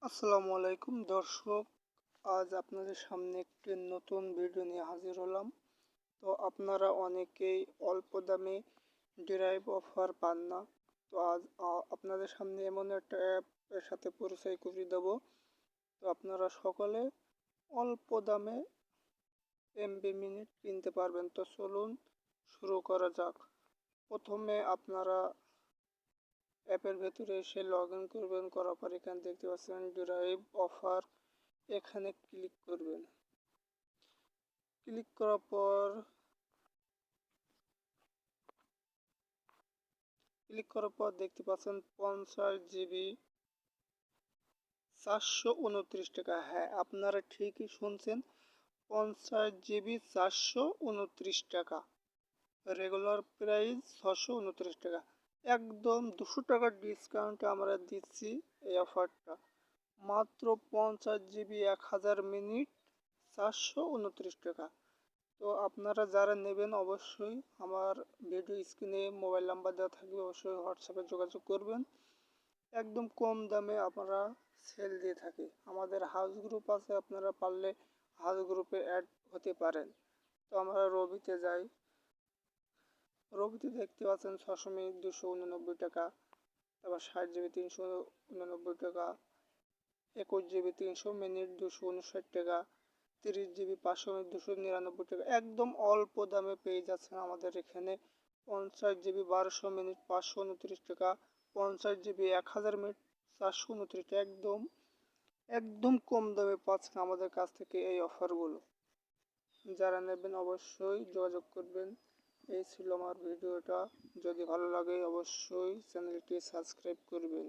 আসসালামু আলাইকুম দর্শক, আজ আপনাদের সামনে একটি নতুন ভিডিও নিয়ে হাজির হলাম। তো আপনারা অনেকেই অল্প দামে ড্রাইভ অফার পান না। তো আজ আপনাদের সামনে এমন একটা অ্যাপের সাথে পরিচয় করিয়ে দেব। তো আপনারা সকলে অল্প দামে এমবি মিনিট কিনতে পারবেন। তো চলুন শুরু করা যাক। প্রথমে আপনারা অ্যাপের ভেতরে এসে লগ ইন করবেন। করার পর এখানে দেখতে পাচ্ছেন ড্রাইভ অফার, এখানে ক্লিক করার পর দেখতে পাচ্ছেন 50 জিবি 429 টাকা। হ্যাঁ, আপনারা ঠিকই শুনছেন, 50 জিবি 429 টাকা। রেগুলার প্রাইস 629 টাকা। একদম 200 টাকার ডিসকাউন্টে আমরা দিচ্ছি এই অফারটা। মাত্র 50 জিবি 1000 মিনিট 429 টাকা। তো আপনারা যারা নেবেন অবশ্যই আমার ভিডিও স্ক্রিনে মোবাইল নাম্বার দেওয়া থাকবে, অবশ্যই হোয়াটসঅ্যাপে যোগাযোগ করবেন। একদম কম দামে আমরা সেল দিয়ে থাকি। আমাদের হাউস গ্রুপ আছে, আপনারা পারলে হাউস গ্রুপে অ্যাড হতে পারেন। তো আমরা রবিতে যাই। রবিতে দেখতে পাচ্ছেন 600 মিনিট 289 টাকা, তারপর 60 জিবি 389 টাকা, 21 জিবি 300 মিনিট 259 টাকা, 30 জিবি 500 মিনিট 299 টাকা। একদম অল্প দামে পেয়ে যাচ্ছেন আমাদের এখানে। 50 জিবি 1200 মিনিট 529 টাকা, 50 জিবি 1000 মিনিট 429 টাকা। একদম একদম কম দামে পাচ্ছেন আমাদের কাছ থেকে এই অফারগুলো। যারা নেবেন অবশ্যই যোগাযোগ করবেন। এই ছিল আমার ভিডিওটা। যদি ভালো লাগে অবশ্যই চ্যানেলটি সাবস্ক্রাইব করবেন।